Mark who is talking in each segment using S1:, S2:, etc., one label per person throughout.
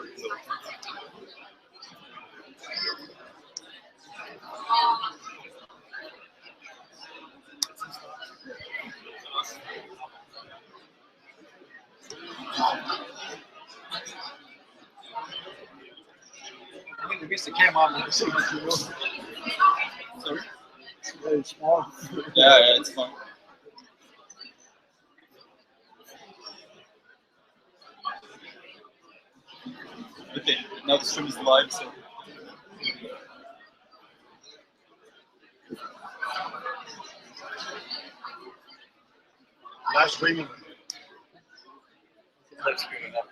S1: I think we missed the camera on the Sorry? Very small.
S2: Yeah, it's fine. Okay, now the stream is live, so.
S1: Live streaming.
S2: Live streaming up.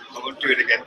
S1: I won't do it again.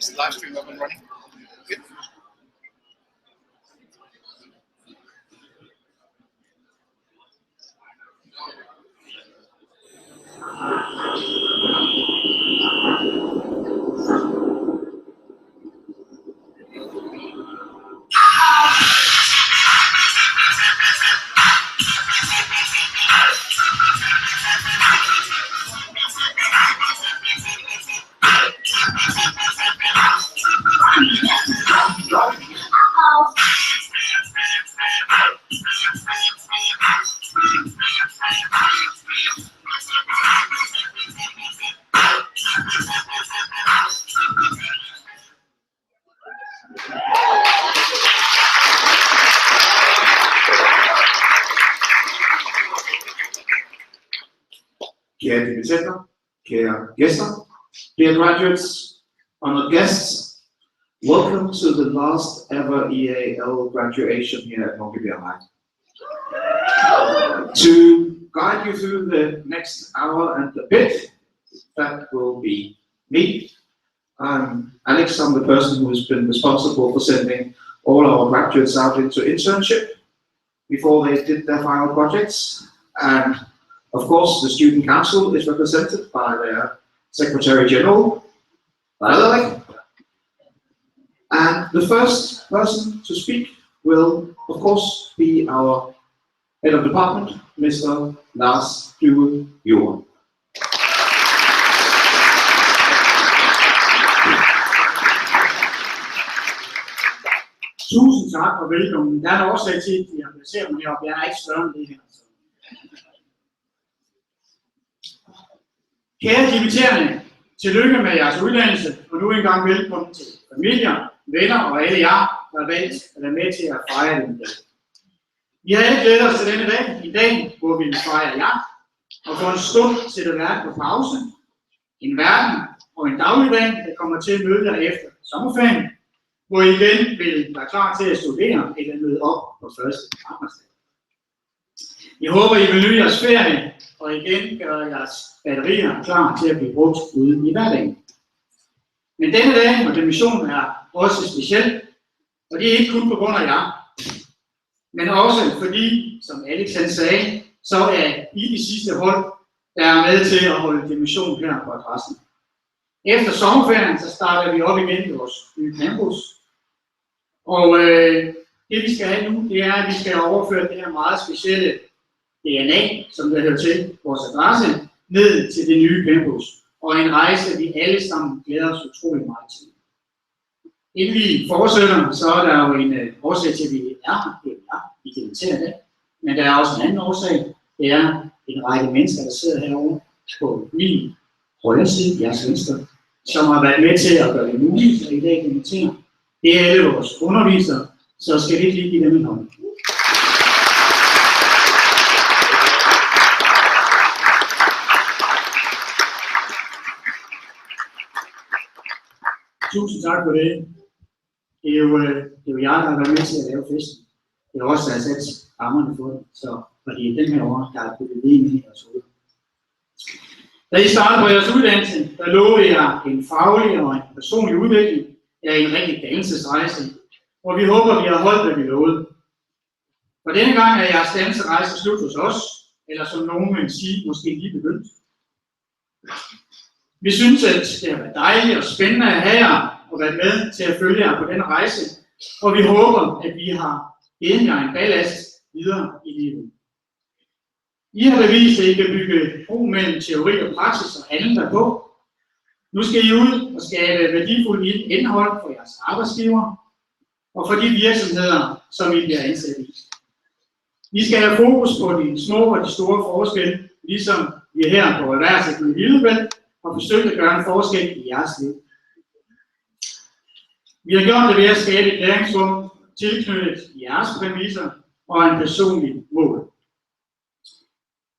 S1: Is the live stream up and running? Good.
S3: Kære dimittenter, kære gæster, dear graduates, honored guests, welcome to the last ever EAL graduation here at Munkebjergvej. To guide you through the next hour and a bit, that will be me. I'm Alex, I'm the person who has been responsible for sending all our graduates out into internship before they did their final projects. And of course, the Student Council is represented by their Secretary General, and the first person to speak will, of course, be our Head of Department, Mr. Lars Due Johan.
S4: Tusind tak og velkommen. Der er en årsag til, at jeg placerer mig heroppe. Jeg er ikke større end det her. Kære dimitterende, tillykke med jeres uddannelse, og nu engang velkommen til familier, venner og alle jer, der har valgt at være med til at fejre den dag. Vi har alle glædet os til denne dag, i dag, hvor vi vil fejre jer, og for en stund sætter verden på pause. En verden og en dagligdag, der kommer til at møde jer efter sommerferien, hvor I igen vil være klar til at studere eller møde op på første arbejdsdag. Jeg håber, I vil nyde jeres ferie, og igen gøre jeres batterier klar til at blive brugt ude i hverdagen. Men denne dag og den mission er også speciel, og det er ikke kun på grund af jer, men også fordi, som Alex han sagde, så er I de sidste hold, der er med til at holde dimension her på adressen. Efter sommerferien, så starter vi op igen i vores nye campus. Og det vi skal have nu, det er, at vi skal overføre det her meget specielle DNA, som der hører til vores adresse, ned til det nye campus. Og en rejse, vi alle sammen glæder os utrolig meget til. Inden vi fortsætter, så er der jo en årsag til, at vi er her. Det er vi deltager det. Men der er også en anden årsag. Det er en række mennesker, der sidder herovre på min højre side, jeres venstre, som har været med til at gøre det muligt, at i dag demontere. Det er alle vores undervisere, så skal vi ikke lige give dem en hånd. Tusind tak for det. Det er jo jeg, der har været med til at lave festen. Det er også, der har sat rammerne for det, så fordi den her år, der er puttet det ind i jeres hoved. Da I startede på jeres uddannelse, der lovede jeg en faglig og en personlig udvikling af en rigtig dannelsesrejse, og vi håber, vi har holdt, hvad vi lovede. For denne gang er jeres dannelserejse slut hos os, eller som nogen vil sige, måske lige begyndt. Vi synes, at det har været dejligt og spændende at have jer og været med til at følge jer på denne rejse, og vi håber, at vi har givet jer en ballast videre i livet. I har bevist, at I kan bygge bro mellem teori og praksis og handle derpå. Nu skal I ud og skabe værdifuldt indhold for jeres arbejdsgiver og for de virksomheder, som I bliver ansat i. Vi skal have fokus på de små og de store forskelle, ligesom vi her på Erhvervsteknologiudvalget har forsøgt at gøre en forskel i jeres liv. Vi har gjort det ved at skabe et læringsrum tilknyttet jeres præmisser og en personlig mål.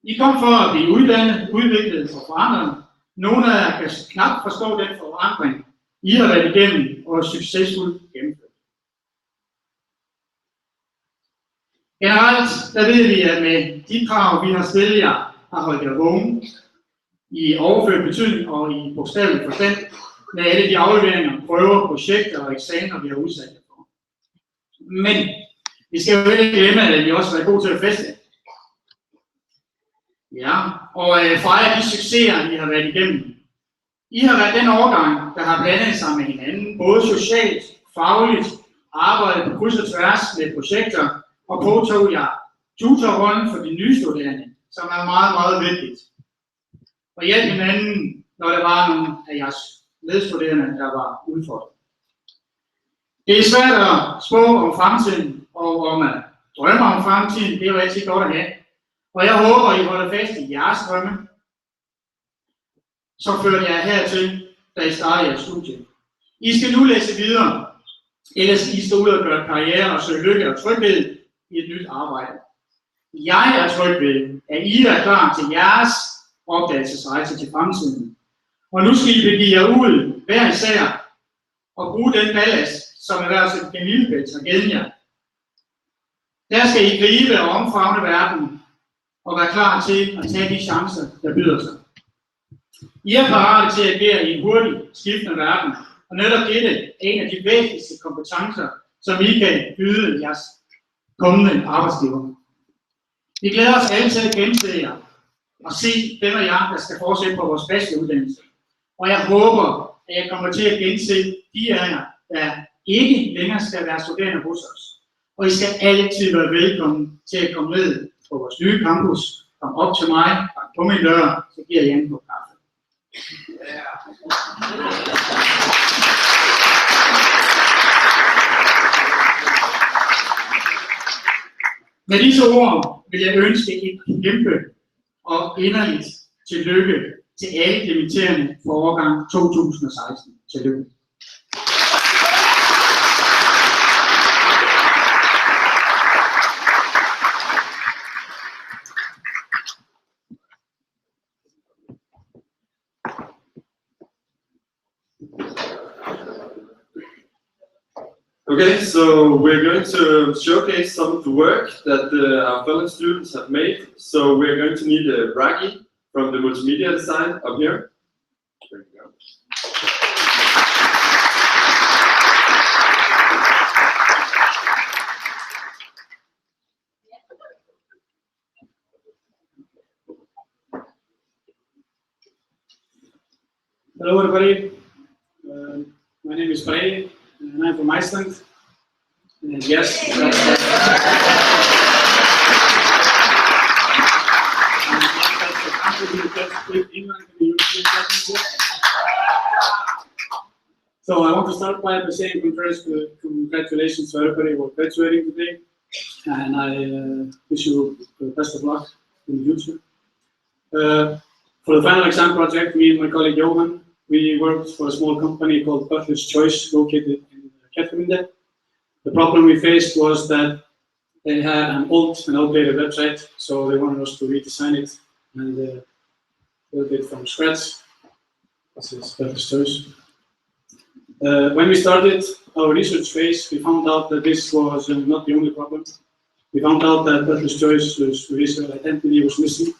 S4: I kom for at blive uddannet, udviklet og forandret. Nogle af jer kan knap forstå den forandring, I har været igennem og succesfuldt gennemført. Generelt, der ved vi, at med de krav, vi har stillet jer, har holdt jer vågen i overført betydning og i bogstavelig forstand med alle de afleveringer, prøver, projekter og eksamener, vi har udsat jer for. Men vi skal jo ikke glemme, at vi også har været gode til at feste. Ja, og fejre de succeser, I har været igennem. I har været den årgang, der har blandet sig med hinanden, både socialt, fagligt, arbejdet på kryds og tværs med projekter, og påtog jer tutorrollen for de nye studerende, som er meget, meget vigtigt. Og hjælp hinanden, når der var nogle af jeres medstuderende, der var udfordret. Det er svært at spå om fremtiden, og om at drømme om fremtiden, det er jo altid godt at have. Og jeg håber, I holder fast i jeres drømme, så førte jeg hertil, da I startede jeres studie. I skal nu læse videre, ellers I skal ud og gøre karriere og søge lykke og tryghed i et nyt arbejde. Jeg er tryg ved, at I er klar til jeres opdagelsesrejse til fremtiden. Og nu skal I begive jer ud hver især og bruge den ballast, som Erhvervsteknologiudvalget Camillebælt har givet jer. Der skal I gribe og omfavne verden og være klar til at tage de chancer, der byder sig. I er parate til at agere i en hurtig, skiftende verden, og netop dette er en af de væsentligste kompetencer, som I kan byde jeres kommende arbejdsgiver. Vi glæder os alle til at gense jer og se dem af jer, der skal fortsætte på vores bacheloruddannelse. Og jeg håber, at jeg kommer til at gense de af jer, der ikke længere skal være studerende hos os. Og I skal altid være velkommen til at komme ned på vores nye campus. Kom op til mig, og på min dør, så giver jeg en på kaffe. Med disse ord vil jeg ønske et kæmpe og inderligt tillykke til alle dimitterende for årgang 2016. Tillykke.
S5: Okay, so we're going to showcase some of the work that our fellow students have made. So we're going to need Raghi from the multimedia design up here. There you go.
S6: Hello everybody, my name is Brei and I'm from Iceland. And yes, so I want to start by saying congratulations to everybody who are graduating today, and I wish you the best of luck in the future. For the final exam project, me and my colleague Johan, we worked for a small company called Butler's Choice, located in Keflavik. The problem we faced was that they had an old and outdated website, so they wanted us to redesign it and build it from scratch. This is Butler's Choice. When we started our research phase, we found out that this was not the only problem. We found out that Butler's Choice's visual identity was missing,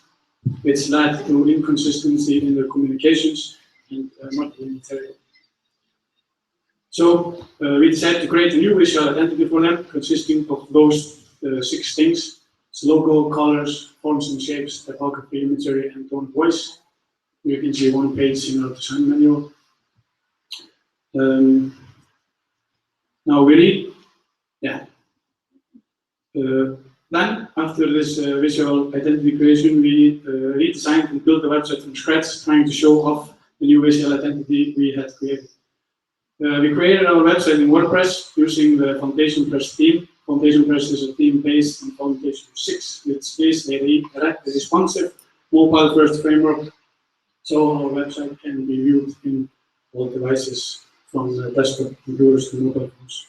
S6: which led to inconsistency in their communications and marketing material. So we decided to create a new visual identity for them, consisting of those 6 things: its logo, colors, forms and shapes, typography, imagery, and tone of voice. You can see one page in our design manual. Now we read, then, after this visual identity creation, we redesigned and built the website from scratch, trying to show off the new visual identity we had created. We created our website in WordPress using the Foundation Press theme. Foundation Press is a theme based on Foundation 6, which is a responsive, mobile-first framework, so our website can be viewed in all devices, from desktop computers to mobile phones.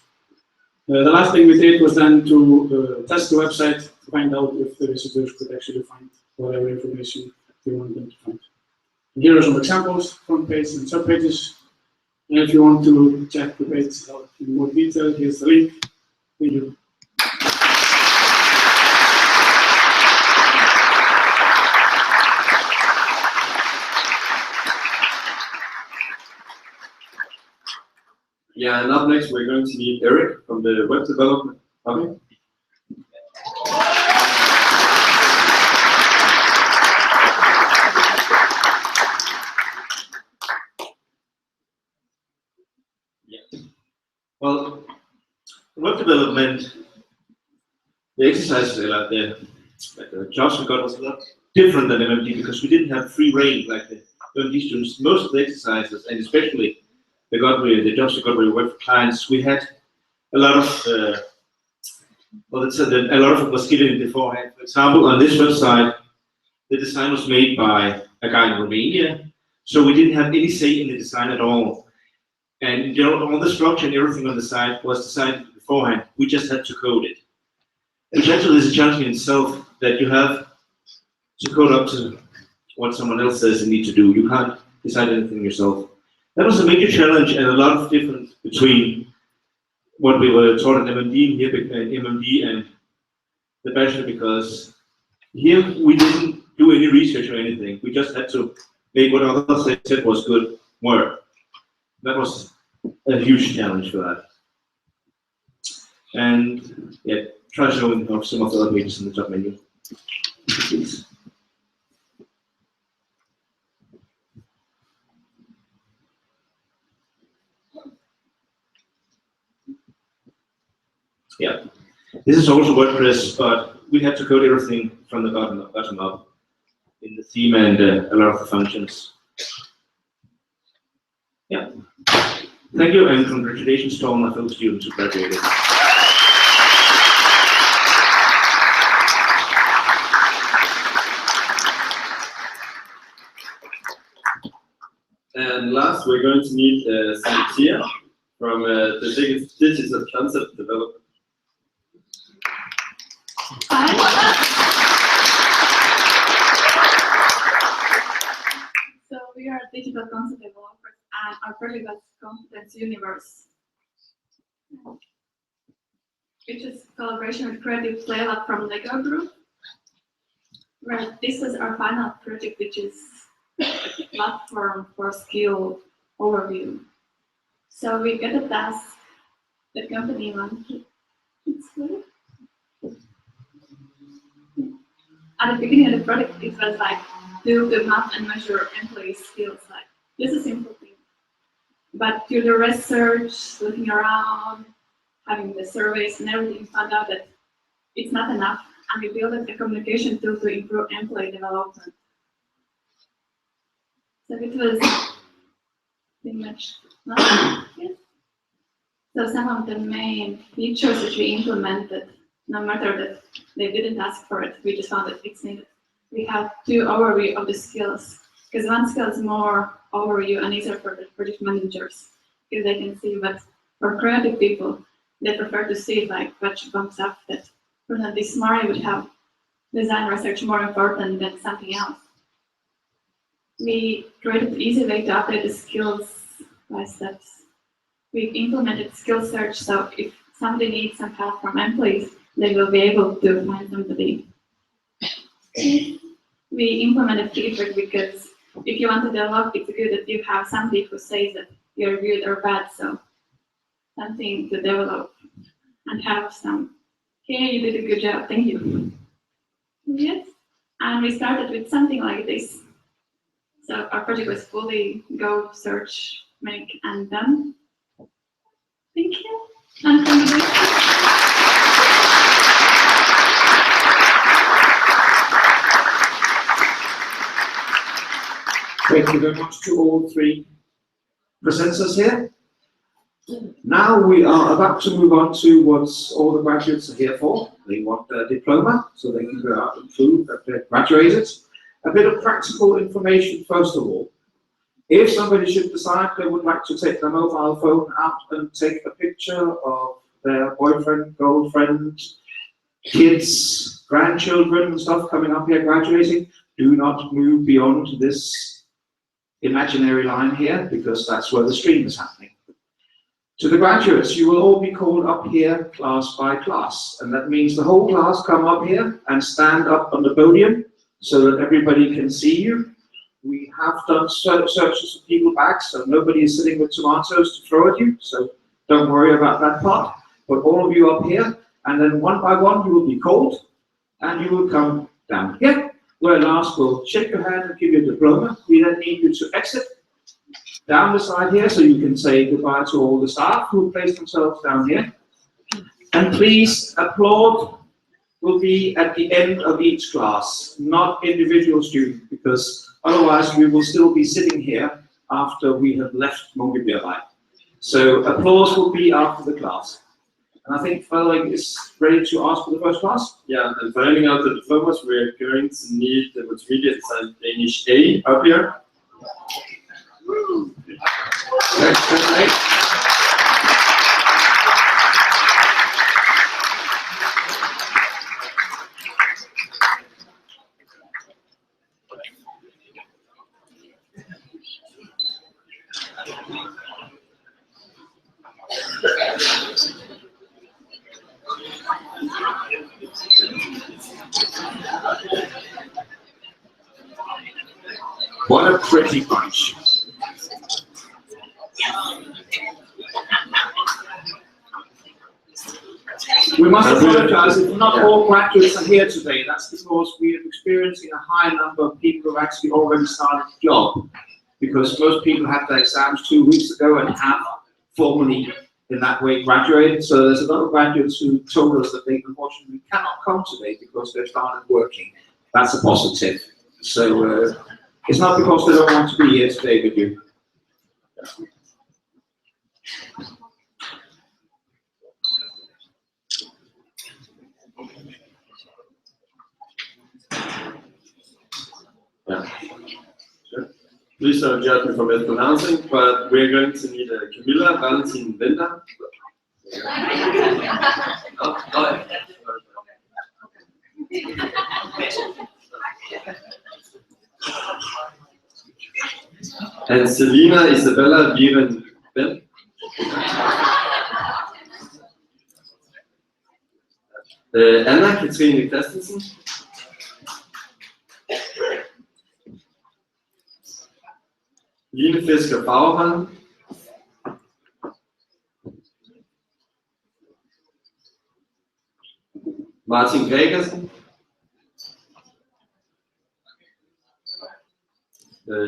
S6: The last thing we did was then to test the website to find out if the visitors could actually find whatever information we want them to find. And here are some examples, front page and subpages. And if you want to check the page out in more detail, here's the link. Thank you.
S5: Yeah, and up next we're going to need Eric from the web development. Okay.
S3: Yeah. Well, web development, the exercises the jobs we got was a lot different than MMD because we didn't have free reign like the MMD students. Most of the exercises, and especially the jobs we got with web clients, we had a lot of a lot of it was given beforehand. For example, on this website, the design was made by a guy in Romania, so we didn't have any say in the design at all. And all the structure and everything on the site was designed beforehand. We just had to code it. Which actually is a challenge in itself, that you have to code up to what someone else says you need to do. You can't decide anything yourself. That was a major challenge and a lot of difference between what we were taught at MMD and the bachelor, because here we didn't do any research or anything. We just had to make what others said was good work. That was a huge challenge for that. And yeah, try showing off some of the other pages in the top menu, please. Yeah, this is also WordPress, but we had to code everything from the bottom up in the theme and a lot of the functions. Yeah, thank you and congratulations to all my fellow students who graduated.
S5: And last, we're going to meet Santia from the Digital Concept Development.
S7: So we are digital concept developers, and our project is Competence Universe. which is collaboration with Creative Play Lab from Lego Group, where this is our final project, which is a platform for skill overview. So we get a task, the company wanted. At the beginning of the project, it was like, do the map and measure employee skills. Like, this is a simple thing. But through the research, looking around, having the surveys and everything, found out that it's not enough. And we built a communication tool to improve employee development. So it was pretty much nothing. Yes. So some of the main features that we implemented, no matter that they didn't ask for it, we just found that it's needed. We have 2 overview of the skills, because one skill is more overview and easier for the project managers, because they can see. But for creative people, they prefer to see like what bumps up that, for example, this Mari would have design research more important than something else. We created an easy way to update the skills by steps. We implemented skill search, so if somebody needs some help from employees, they will be able to find somebody. We implemented feedback, because if you want to develop, it's good that you have somebody who says that you're good or bad, so something to develop and have some, hey, you did a good job, thank you. Yes, and we started with something like this. So our project was fully go, search, make, and done. Thank you. And
S3: Thank you very much to all 3 presenters here. Now we are about to move on to what all the graduates are here for. They want their diploma, so they can go out and prove that they're graduated. A bit of practical information first of all. If somebody should decide they would like to take their mobile phone out and take a picture of their boyfriend, girlfriend, kids, grandchildren and stuff coming up here graduating, do not move beyond this imaginary line here, because that's where the stream is happening. To the graduates, you will all be called up here class by class, and that means the whole class come up here and stand up on the podium so that everybody can see you. We have done searches of people back, so nobody is sitting with tomatoes to throw at you, so don't worry about that part. But all of you up here, and then one by one you will be called, and you will come down here, where Lars will shake your hand and give you a diploma. We then need you to exit down the side here, so you can say goodbye to all the staff who place themselves down here. And please, applaud will be at the end of each class, not individual students, because otherwise we will still be sitting here after we have left Munkebjergvej. So applause will be after the class. And I think Frederik is ready to ask for the first class.
S5: Yeah, and for handing out the diplomas, we're going to need the multimedia design Danish A up here.
S3: What a pretty bunch. We must apologize if not all graduates are here today. That's because we are experiencing a high number of people who have actually already started the job, because most people had their exams 2 weeks ago and have formally in that way graduated. So there's a lot of graduates who told us that they unfortunately cannot come today because they've started working. That's a positive. So it's not because they don't want to be here today with you.
S5: Yeah. Sure. Please don't judge me for mispronouncing, but we're going to need a Camilla Valentin Linda. And Selina Isabella Viren Ben. Anna-Katrine Christensen. Line Fisker Fagerholm. Martin Gregersen.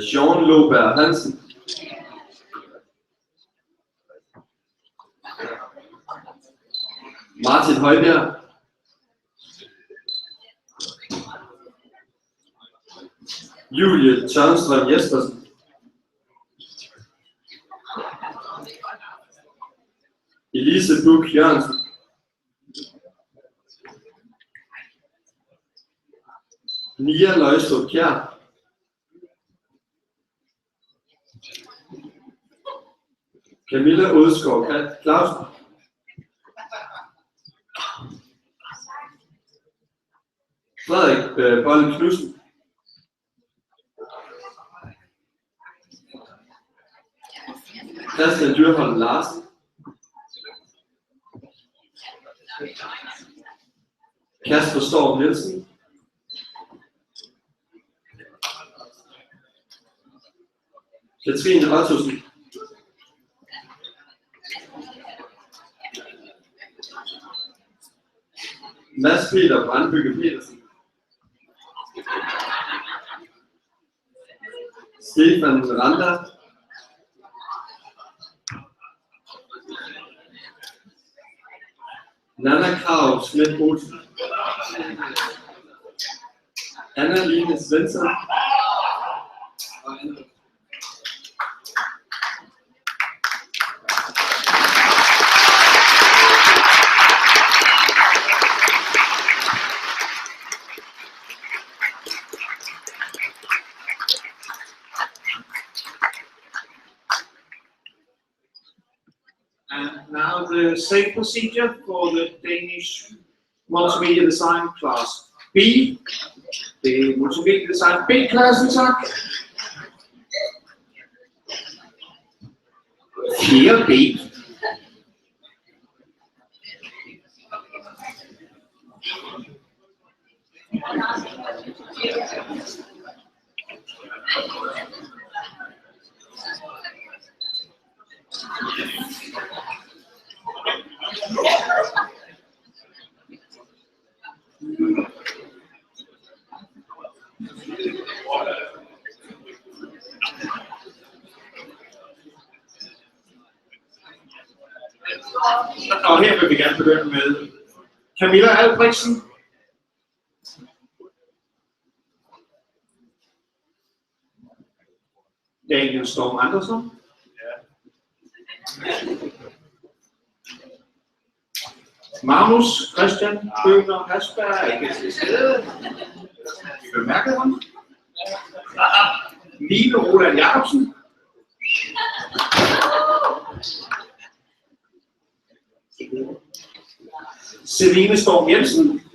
S5: Sean Loberg Hansen. Martin Højbjerg. Julie Tørnstrøm Jespersen. Elise Buch Jørgensen. Nia Løjstrup Kjær. Camilla Odskov Clausen. Frederik Bolle Knudsen. Christian Dyrholm Larsen. Kasper Storm Nielsen. Katrine Ottosen. Mads Peter Brandbygge Petersen. Stefan Randa. Nana Krav Schmidt Olsen. Anna-Line Svensson.
S4: And now the same procedure for the Danish Multimedia Design Class B. The Multimedia Design B-klassen, tak. 4B. Og her vil vi gerne begynde med Camilla Albrechtsen. Daniel Storm Andersen. Magnus Christian Bøgner Hasberg er ikke til stede. Vi bemærker ham. Line Roland Jacobsen. Celine Storm Jensen.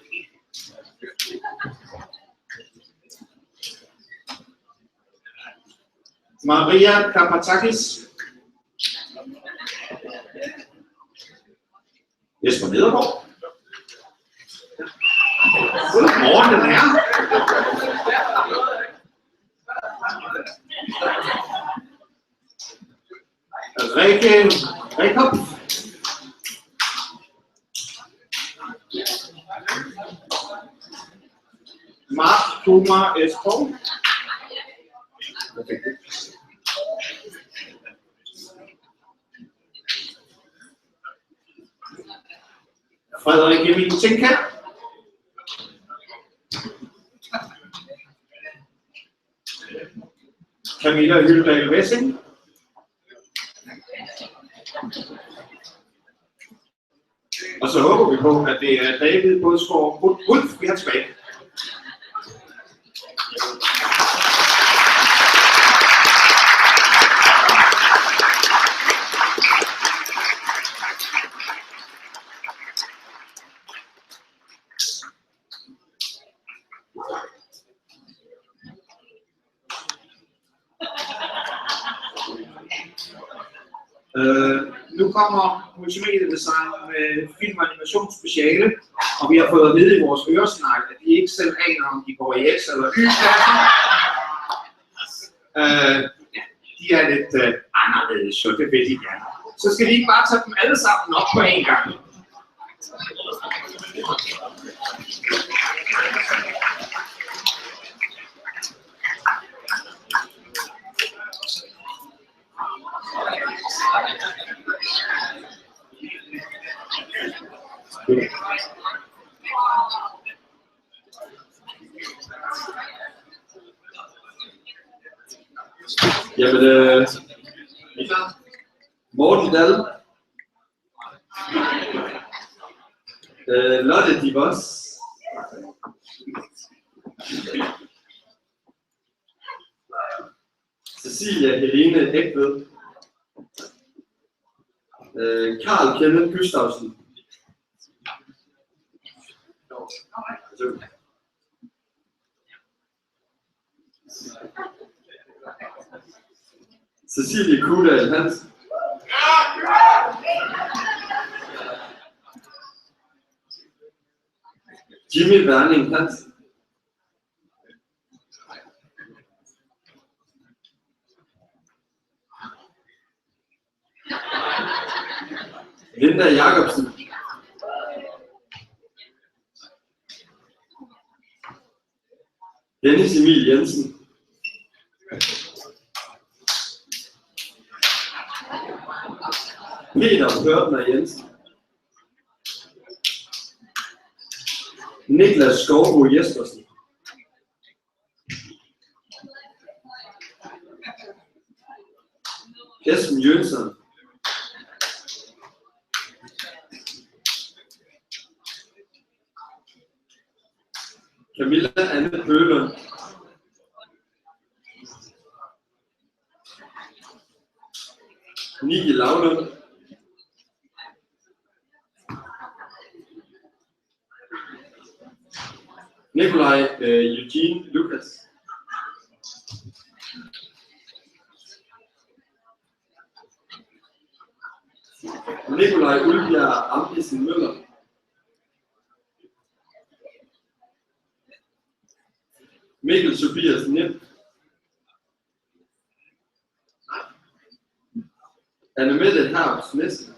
S4: Maria Kapatakis. Jesper Nedergaard. Godmorgen, den her. Rikke Rikop. Mark Thoma Esbom. Frederik Emil Tinker. Camilla Hyldal Wessing. Og så håber vi på, at det er David Bådsgaard Wulf, vi har tilbage. Nu kommer multimediedesign med film- og animationsspeciale, og vi har fået at vide i vores øresnak, at de ikke selv aner, om de går i X eller Y-klasser. De er lidt anderledes, så det ved de gerne. Så skal de ikke bare tage dem alle sammen op på en gang.
S5: Jamen, Morten Dahl, Lotte Divos, Cecilia Helene Ekved, Karl Kenneth Gustavsen, Cecilie Kudal Hansen, Jimmy Werning Hansen, Linda Jacobsen, Dennis Emil Jensen, Peter Hørtner Jensen, Niklas Skovbo Jespersen, Esben Jønsson, Camilla Anne Pølund, Niki Lavlund, Nikolaj Eugene Lukas, Nikolaj Ulbjerg Amdisen Møller, Mikkel Tobias Nim, Annemette Herbs Nissen,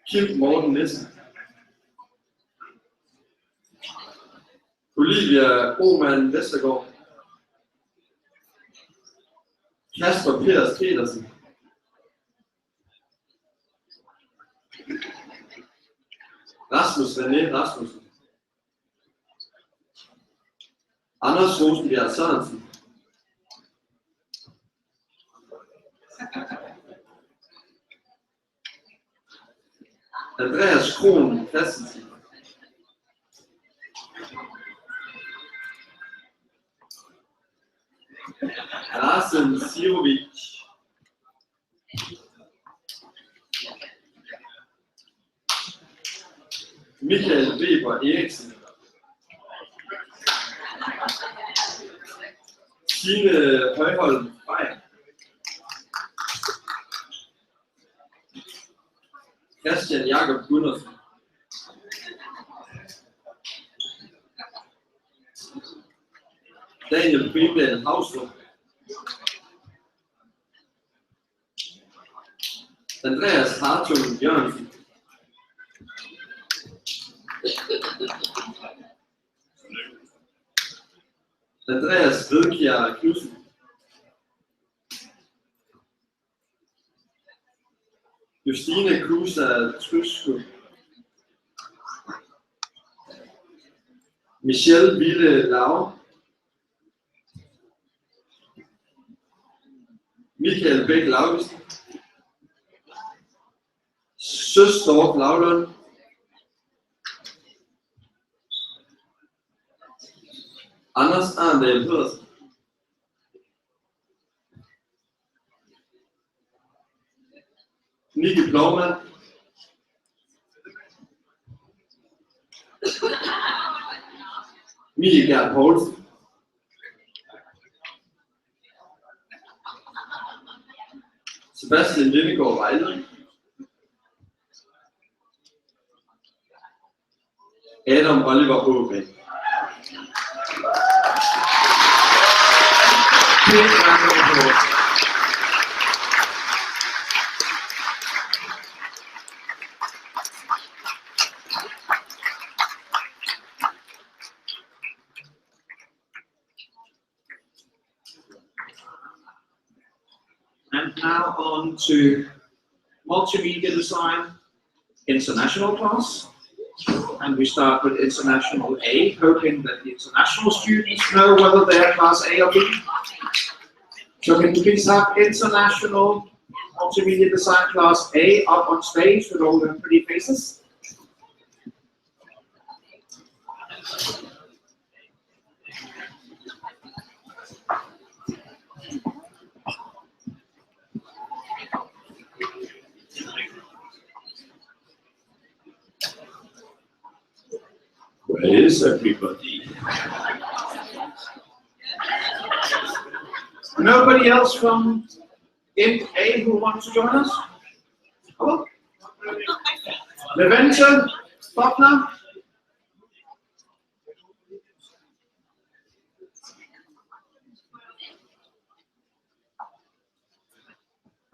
S5: Kim Morten Nissen, Olivia Oman Vestergaard, Kasper Peters Petersen, Rasmus René Rasmussen, Anders Rosenbjerg Sørensen, Andreas Krohn Christensen, Larsen Sirovic, Michael Weber Eriksen, Tine Højholm Beyer, Christian Jakob Gundersen, Daniel Primdal Havstrup, Andreas Hartung Jørgensen, Andreas Vedkjær Knudsen, Justine Kusa Trusko, Michelle Ville Lau, Michael Bæk Laugesen, Søstorp Lavlund, Anders Arndal Pedersen, Nikke Plovmand, Mie Gert Poulsen, Sebastian Lindegaard, Vejle. Adam Oliver Ågren.
S3: And now on to multimedia design, international class. And we start with international A, hoping that the international students know whether they're class A or B. So can you please have international multimedia design class A up on stage with all their pretty faces? Where is everybody? Nobody else from Int A who wants to join us? Hello? Levente, Faulkner?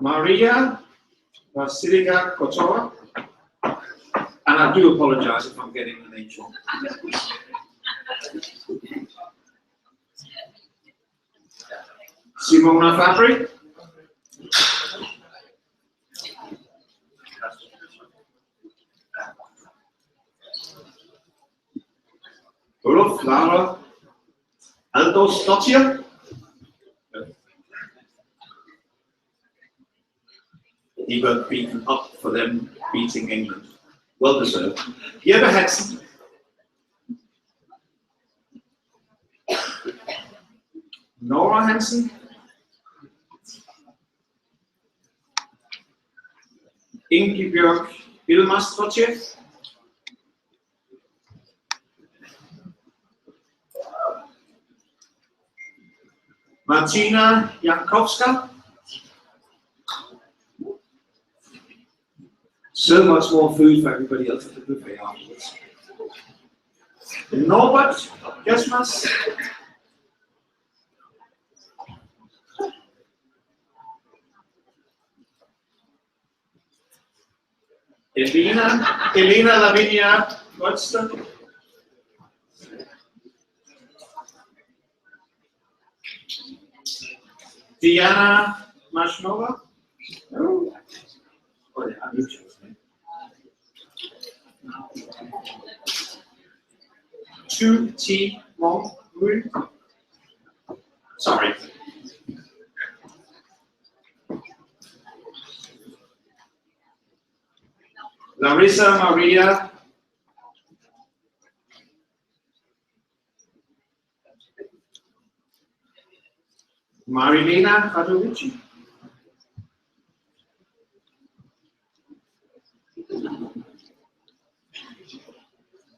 S3: Maria Vasiliga Kotora? And I do apologize if I'm getting the name wrong. Simona Fabri? Olof Lara Aldos Dottir? He got beaten up for them beating England. Well deserved. Jeppe Hansen. Nora Hansen. Ingebjørg Ilmastrotje. Martina Jankowska. So much more food for everybody else at the buffet afterwards. Norbert Gesmas. Elena Lavinia Godston. Diana Mashnova. Oh, yeah, I knew she was there. 2T Mong. Sorry. Larissa Maria Marilena Radovici.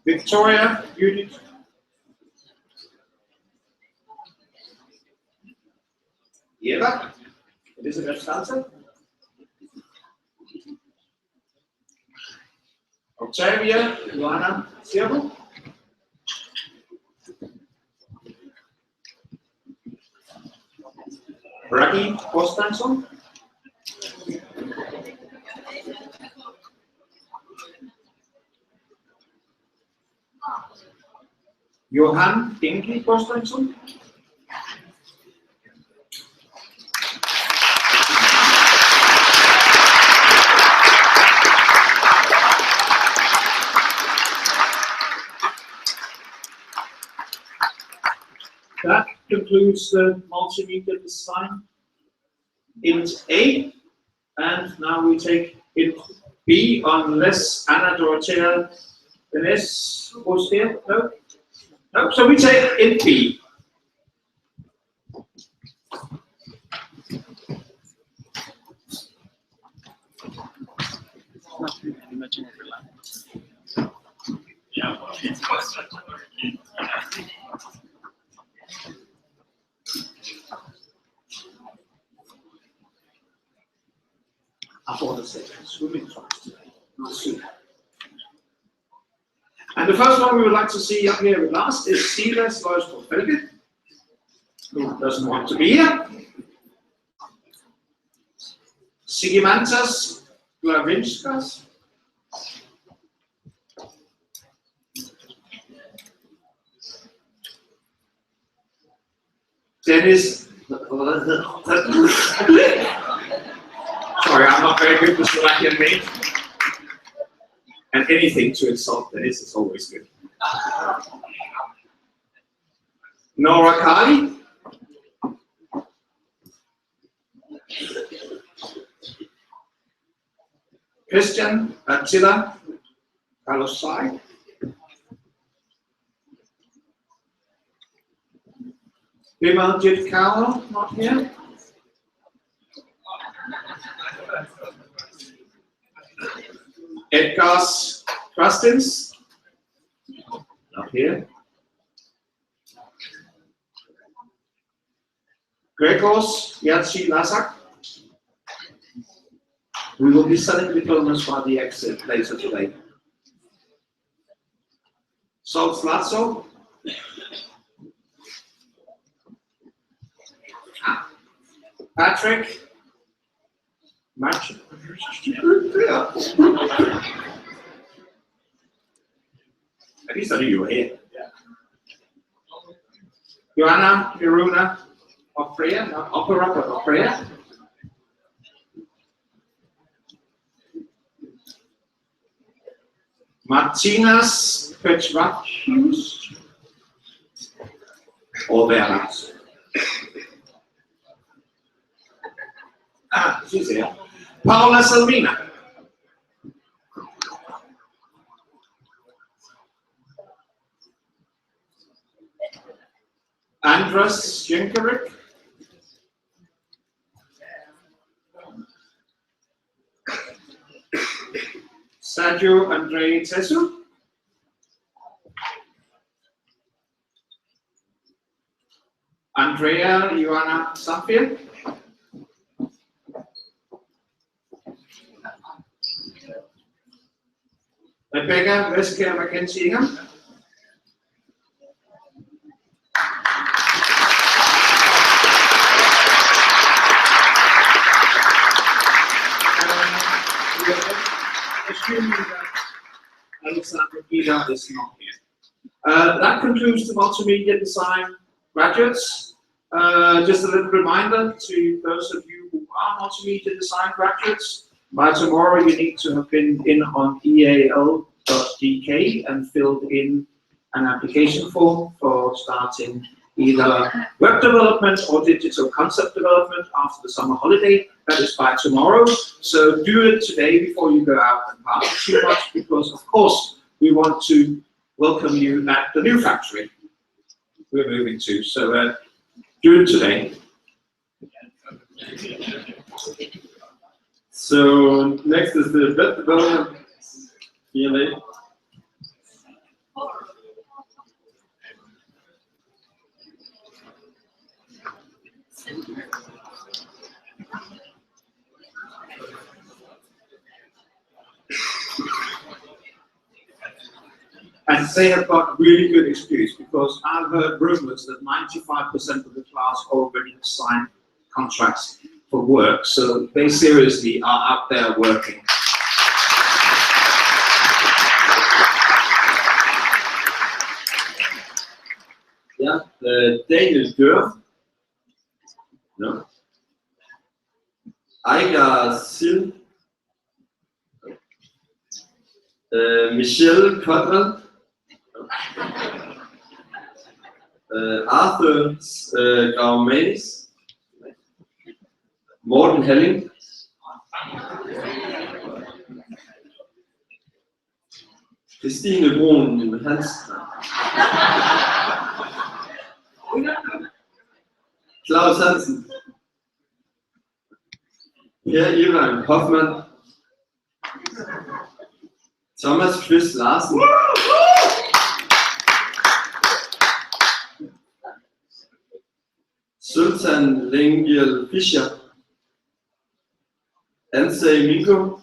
S3: Victoria Judith. Eva Elizabeth Stanton. Octavia Luana Sierra. Raggy Kostanson. Johan Dinkley Kostanson. That concludes the multimedia design int A, and now we take int B, unless Anna Dorothea Benes was here. No? No, so we take int B. quarters they have swimming trunks today, not swimming. And the first one we would like to see up here with last is Silas Loisbro Felge, who doesn't want to be here. Sigimantas Glavinskas. Dennis. Sorry, I'm not very good with Slovakian names. And anything to insult Dennis is always good. Nora Kali. Christian Attila Kalosai. Bimaljit Kaur, not here. Edgars Krastins, not here. Gregors Yachi Lasak. We will be selling diplomas by the exit later today. Sol Slatso. Patrick. Match. At least I knew you were here. Joanna Iruna Oprea, not Opera, but Oprea. Martinas Petrachius. Or Veras. Ah, she's here. Paula Salvina. Andras Jenkerik. Sergio Andre Tesu. Andrea Ioana Safir. Rebecca Vesker Mackenzie Ingham. Assuming that Alexander Pida is not here. That concludes the multimedia design graduates. Just a little reminder to those of you who are multimedia design graduates, by tomorrow you need to have been in on eal.dk and filled in an application form for starting either web development or digital concept development after the summer holiday. That is by tomorrow. So do it today before you go out and party too much, because of course we want to welcome you at the new factory we're moving to. So do it today.
S5: So next is the web development PLA.
S3: And they have got really good experience, because I've heard rumors that 95% of the class already have signed contracts for work, so they seriously are out there working.
S5: Yeah, Daniel Dør. No. Aiga Sil. Michelle Cottrell. Arthur Gaumanis. Morten Helling. Christine Brun Hansen. Klaus Hansen. Per Ivan Hoffmann. Thomas Kvist Larsen. Sultan Lengel Fischer. Anse Minko.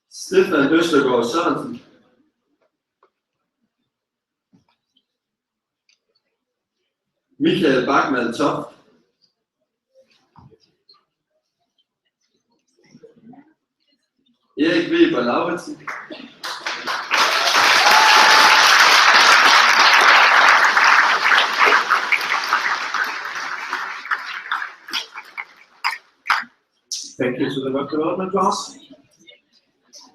S5: Stefan Østergaard Sørensen. Michael Bachmann Toft. Erik Weber Lauritsen.
S3: Thank you to the work development class.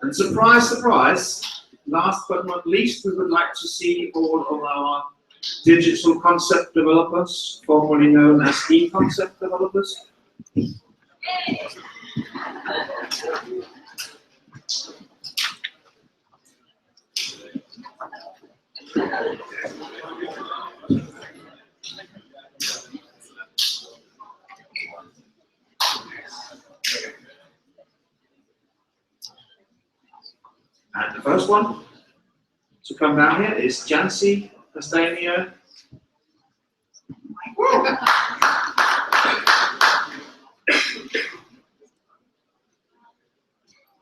S3: And surprise, surprise, last but not least, we would like to see all of our digital concept developers, formerly known as e-concept developers. And the first one to come down here is Jancy Castanio.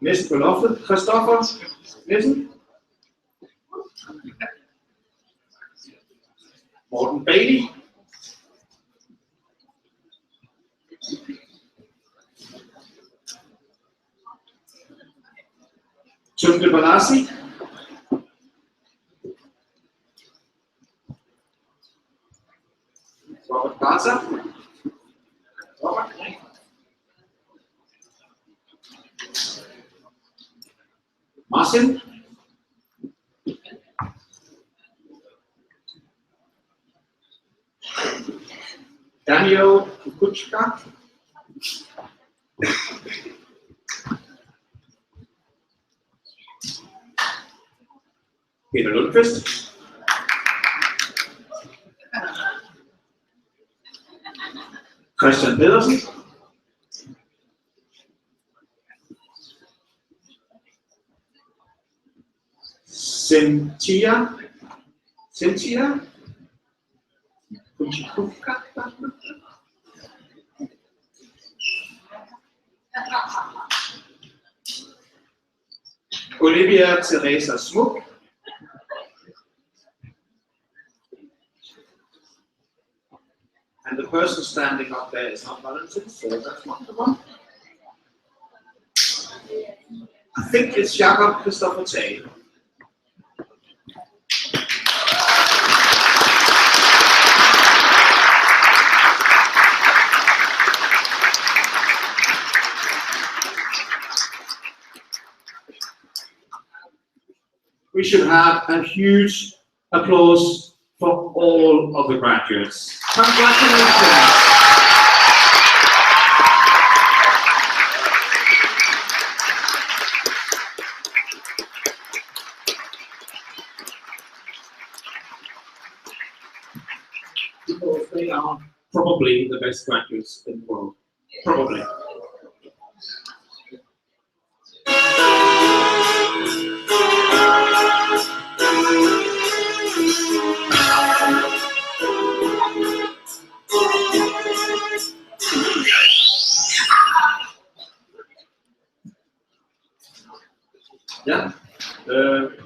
S3: Mr. Christopher Nissen. Morten Bailey. Tunde Balassi. Robert Barter. Robert. Martin. Daniel Kukuchka. Peter Lundqvist. Christian Pedersen. Cynthia. Olivia Teresa Smuk. And the person standing up there is not Valentin, so that's not the one. I think it's Jakob Christopher Tay. We should have a huge applause for all of the graduates. Congratulations! Because they are probably the best graduates in the world. Probably.
S5: Yeah,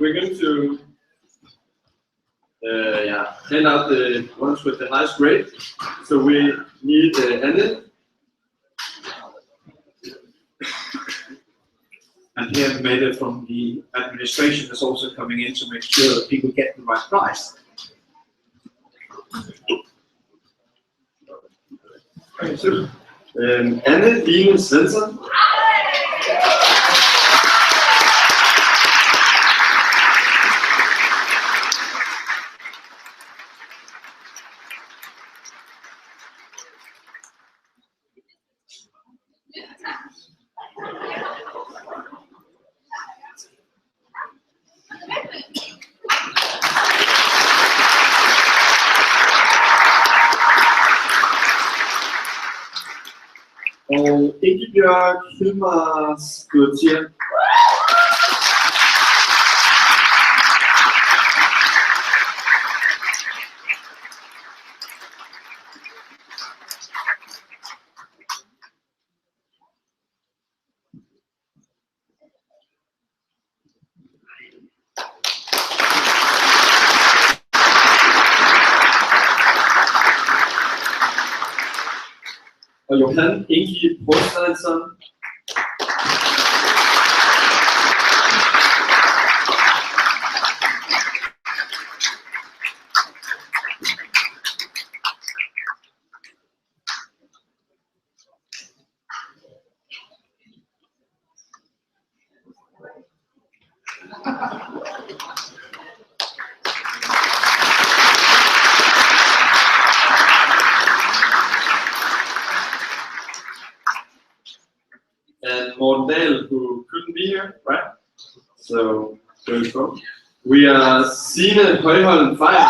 S5: we're going to hand out the ones with the highest grade. So we need Anne.
S3: And here Mette from the administration is also coming in to make sure that people get the right price.
S5: Anne Line Svensson. Og Ingebjørg Hilmarsgård. og Johan Ingi Brunsteinsson. And Morten, who couldn't be here, right? So, going from. We are Signe Højholm Fejl.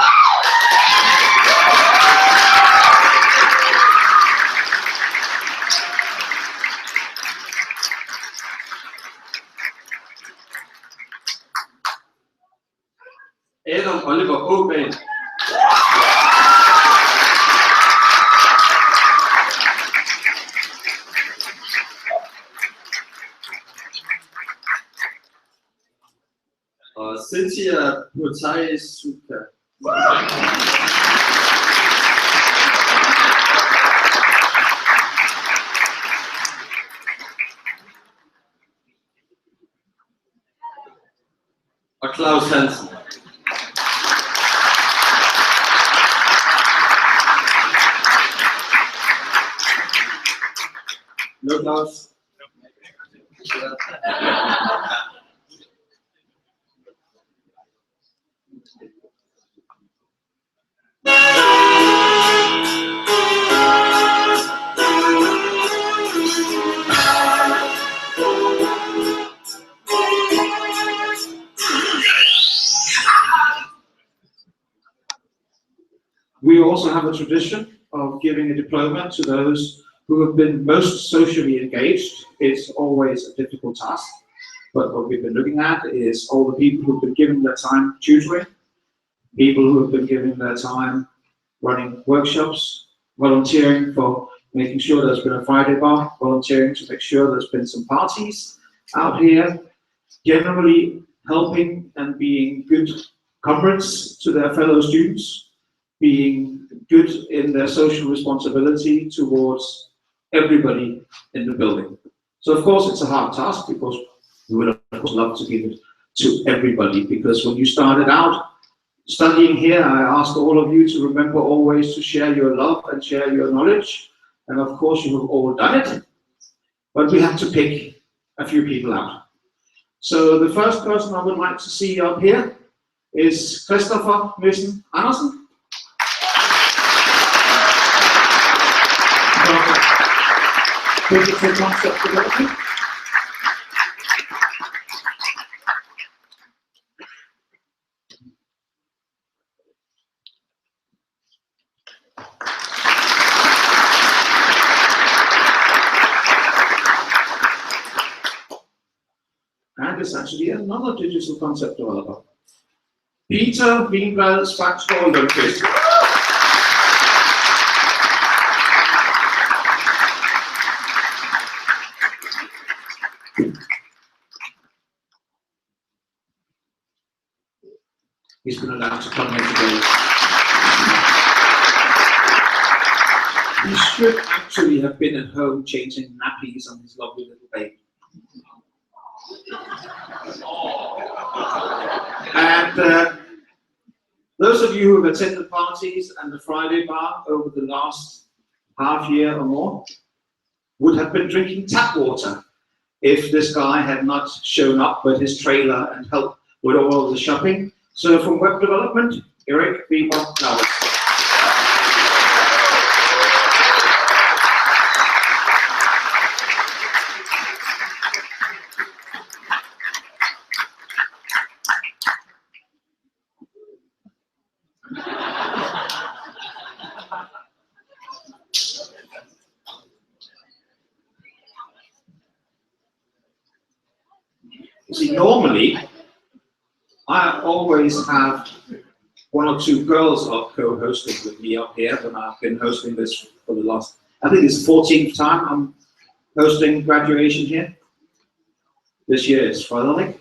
S5: Adam Oliver Ågren. Og Cynthia Potaisuka. Og Claus Hansen. No Claus.
S3: We also have a tradition of giving a diploma to those who have been most socially engaged. It's always a difficult task, but what we've been looking at is all the people who've been given their time tutoring, people who have been given their time running workshops, volunteering for making sure there's been a Friday bar, volunteering to make sure there's been some parties out here, generally helping and being good comrades to their fellow students, being good in their social responsibility towards everybody in the building. So of course it's a hard task because we would of course love to give it to everybody, because when you started out studying here, I asked all of you to remember always to share your love and share your knowledge, and of course you have all done it, but we have to pick a few people out. So the first person I would like to see up here is Christopher Nielsen Andersen. Digital concept development. And it's actually another digital concept developer. Peter Wienblad Spaksgaard Lundqvist. He's been allowed to come here today. He should actually have been at home changing nappies on his lovely little baby. And those of you who have attended parties and the Friday bar over the last half year or more would have been drinking tap water if this guy had not shown up with his trailer and helped with all of the shopping. So from web development, Erik Bieber Lauritz. See, normally, I always have one or two girls up co-hosting with me up here when I've been hosting this for the last, I think it's the 14th time I'm hosting graduation here. This year is Frederik.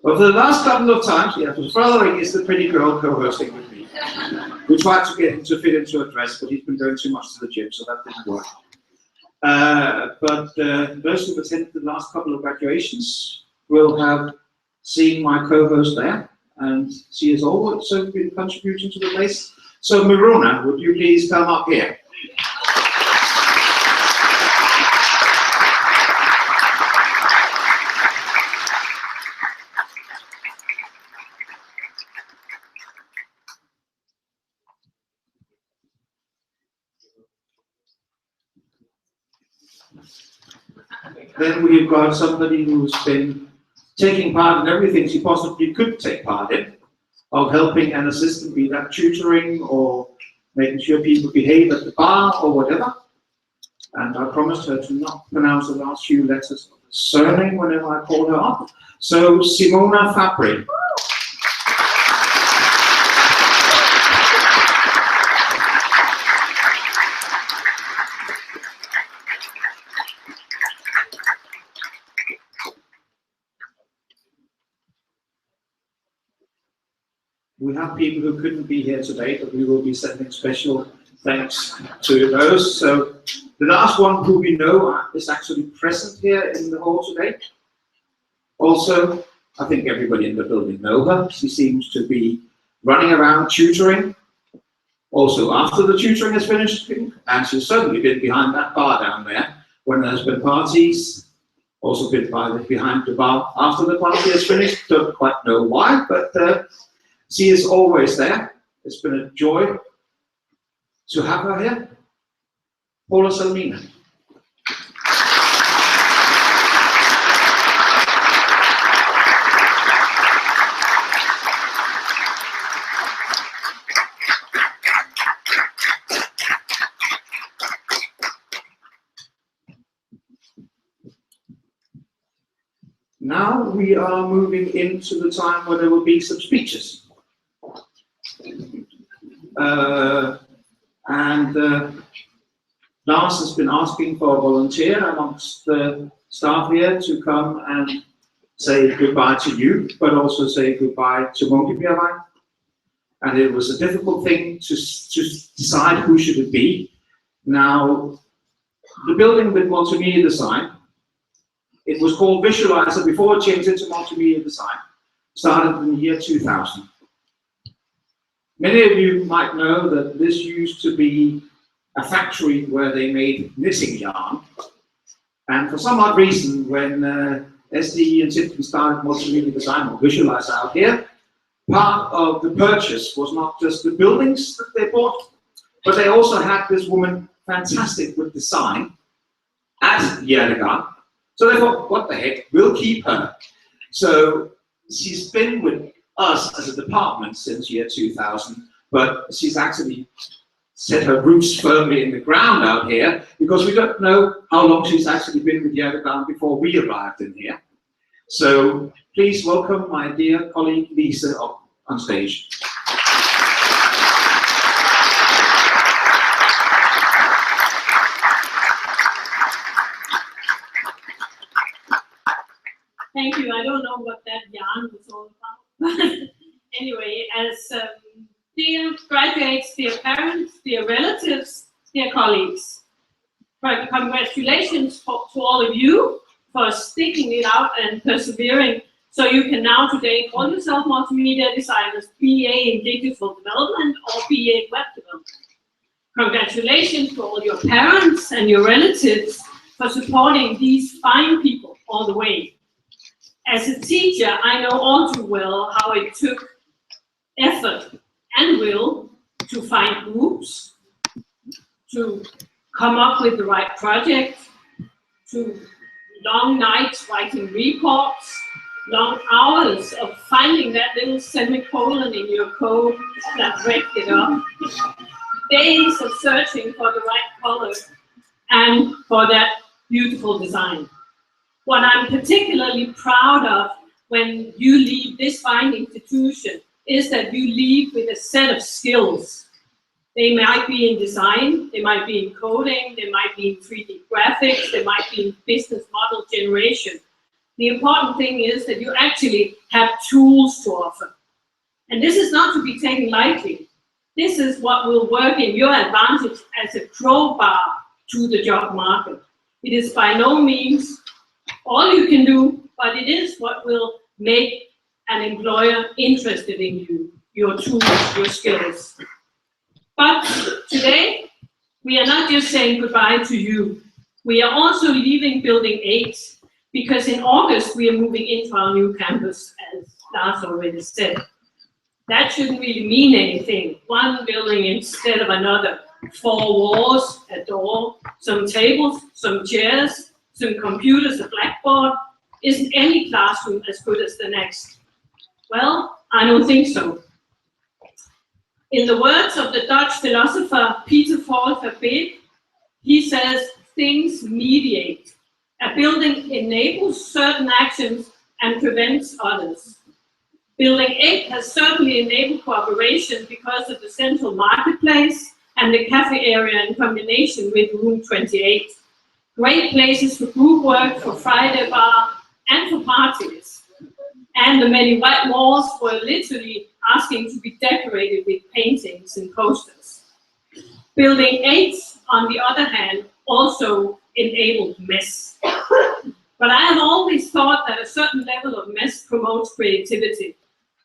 S3: But for the last couple of times, yeah, Frederik is the pretty girl co-hosting with me. We tried to get him to fit into a dress, but he's been going too much to the gym, so that didn't work. But those who've attended the last couple of graduations will have seen my co-host there, and she has also been contributing to the place. So Miruna, would you please come up here? Then we've got somebody who's been taking part in everything she possibly could take part in, of helping and assisting, be that tutoring or making sure people behave at the bar or whatever. And I promised her to not pronounce the last few letters of the surname whenever I call her up. So Simona Fabri. We have people who couldn't be here today, but we will be sending special thanks to those. So the last one who we know is actually present here in the hall today. Also, I think everybody in the building knows her. She seems to be running around tutoring. Also, after the tutoring is finished, and she's certainly been behind that bar down there when there's been parties. Also been behind the bar after the party is finished. Don't quite know why, but she is always there. It's been a joy to have her here. Paula Salmina. Now we are moving into the time where there will be some speeches. Lars has been asking for a volunteer amongst the staff here to come and say goodbye to you, but also say goodbye to Munkebjergvej. And it was a difficult thing to decide who should it be. Now, the building with multimedia design, it was called Visualizer before it changed into multimedia design, started in the year 2000. Many of you might know that this used to be a factory where they made knitting yarn. And for some odd reason, when SDE and Simpson started multimedia design or Visualizer out here, part of the purchase was not just the buildings that they bought, but they also had this woman fantastic with design at Hjertegarden. So they thought, what the heck, we'll keep her. So she's been with us as a department since year 2000, but she's actually set her roots firmly in the ground out here, because we don't know how long she's actually been with Hjertegarden before we arrived in here. So please welcome my dear colleague Lisa up on stage.
S8: Thank you. I don't know what that yarn was all about. Anyway, as dear graduates, dear parents, dear relatives, dear colleagues, congratulations to all of you for sticking it out and persevering. So you can now today call yourself multimedia designers, BA in digital development or BA in web development. Congratulations to all your parents and your relatives for supporting these fine people all the way. As a teacher, I know all too well how it took effort and will to find groups, to come up with the right project, to long nights writing reports, long hours of finding that little semicolon in your code that wrecked it up, days of searching for the right color and for that beautiful design. What I'm particularly proud of when you leave this fine institution is that you leave with a set of skills. They might be in design, they might be in coding, they might be in 3D graphics, they might be in business model generation. The important thing is that you actually have tools to offer. And this is not to be taken lightly. This is what will work in your advantage as a crowbar to the job market. It is by no means all you can do, but it is what will make an employer interested in you, your tools, your skills. But today, we are not just saying goodbye to you. We are also leaving Building 8, because in August we are moving into our new campus, as Lars already said. That shouldn't really mean anything. One building instead of another. 4 walls, a door, some tables, some chairs, some computers, a blackboard. Isn't any classroom as good as the next? Well, I don't think so. In the words of the Dutch philosopher Peter Paul Verbeek, he says, things mediate. A building enables certain actions and prevents others. Building 8 has certainly enabled cooperation because of the central marketplace and the cafe area in combination with room 28. Great places for group work, for Friday bar, and for parties. And the many white walls were literally asking to be decorated with paintings and posters. Building 8, on the other hand, also enabled mess. But I have always thought that a certain level of mess promotes creativity.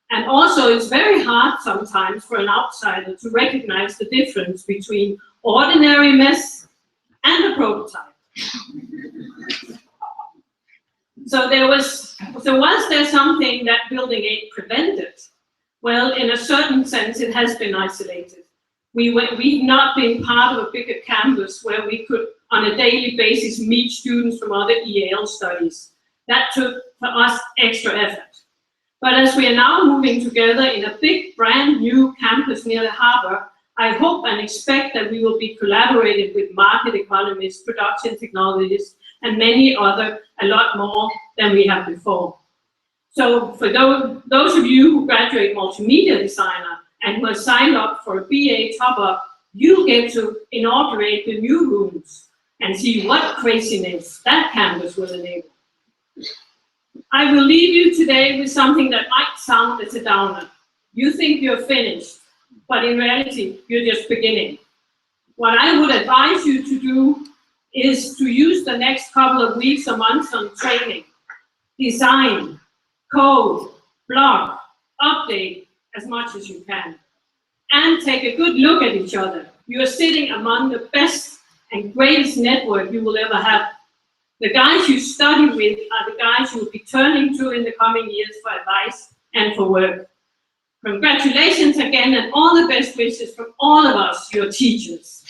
S8: And also it's very hard sometimes for an outsider to recognize the difference between ordinary mess and a prototype. So was there something that Building 8 prevented? Well, in a certain sense, it has been isolated. We've not been part of a bigger campus where we could, on a daily basis, meet students from other EAL studies. That took, for us, extra effort. But as we are now moving together in a big, brand new campus near the harbor, I hope and expect that we will be collaborating with market economists, production technologists, and many other, a lot more than we have before. So for those of you who graduate multimedia designer and who have signed up for a BA top-up, you get to inaugurate the new rooms and see what craziness that campus will enable. I will leave you today with something that might sound as a downer. You think you're finished, but in reality, you're just beginning. What I would advise you to do is to use the next couple of weeks or months on training, design, code, blog, update as much as you can, and take a good look at each other. You are sitting among the best and greatest network you will ever have. The guys you study with are the guys you will be turning to in the coming years for advice and for work. Congratulations again, and all the best wishes from all of us, your teachers.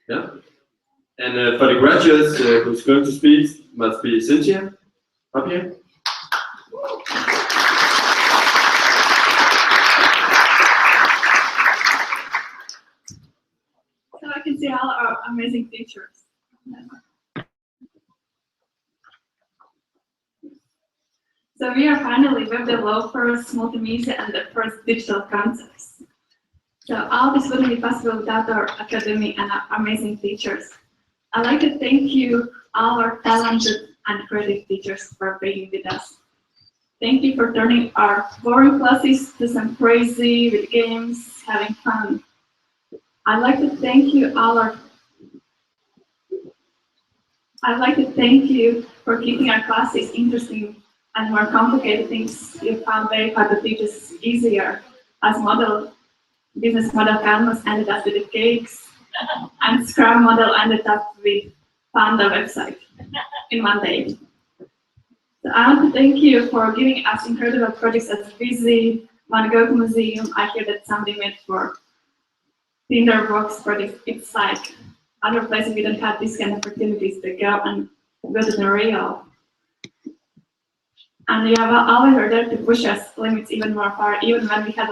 S5: Yeah. And for the graduates who's going to speak must be Cynthia up here.
S7: So I can see all our amazing teachers. So we are finally web developers, multimedia, and the first digital concepts. So all this wouldn't be possible without our academy and our amazing teachers. I'd like to thank you, all our talented and creative teachers, for being with us. Thank you for turning our boring classes to some crazy with games, having fun. I'd like to thank you for keeping our classes interesting and more complicated things you found very hard to teach us easier, as business model canvas ended up with the cakes, and Scrum model ended up with Panda website in one day. So I want to thank you for giving us incredible projects as Busy, Van Gogh Museum. I hear that somebody made for Tinderbox project. It's like other places we don't have these kind of opportunities to go and go to the real. And you have always were there to push us limits even more far, even when we had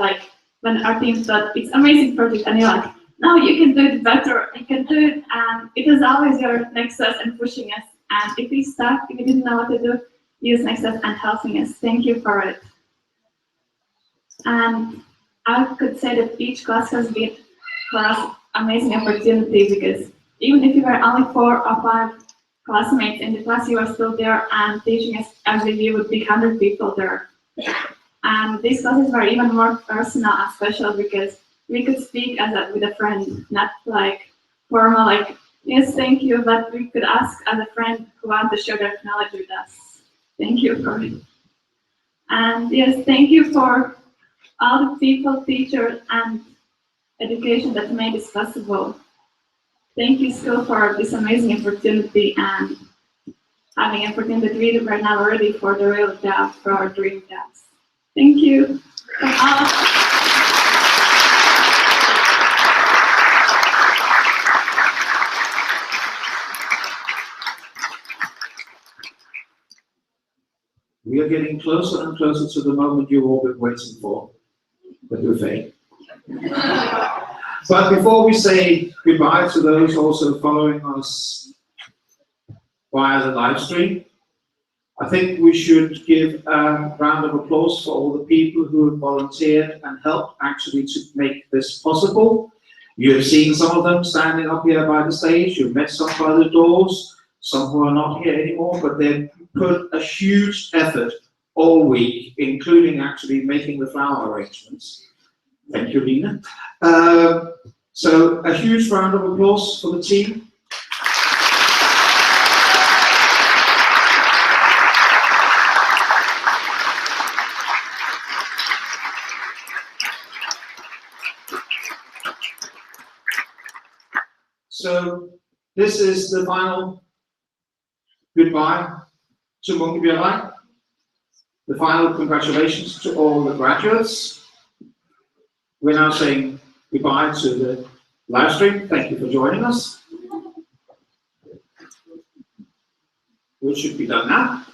S7: when our team thought it's amazing project and you're like, no, you can do it better, you can do it, and it was always your next to us and pushing us. And if we stuck, if we didn't know what to do, you was next to us and helping us. Thank you for it. And I could say that each class has been for us amazing opportunity, because even if you were only 4 or 5 classmates in the class, you are still there and teaching us as if you would be 100 people there. And these classes were even more personal and special because we could speak with a friend, not like formal, like, yes, thank you, but we could ask as a friend who wants to share their knowledge with us. Thank you for it. And yes, thank you for all the people, teachers, and education that made this possible. Thank you, school, for this amazing opportunity and having an opportunity that we were now ready for the real job, for our dream jobs. Thank you.
S3: We are getting closer and closer to the moment you've all been waiting for, the buffet. But before we say goodbye to those also following us via the live stream, I think we should give a round of applause for all the people who have volunteered and helped actually to make this possible. You have seen some of them standing up here by the stage, you've met some by the doors, some who are not here anymore, but they've put a huge effort all week, including actually making the flower arrangements. Thank you, Lena. So a huge round of applause for the team. So this is the final goodbye to Munkebjergvej. The final congratulations to all the graduates. We're now saying goodbye to the live stream. Thank you for joining us. Which should be done now.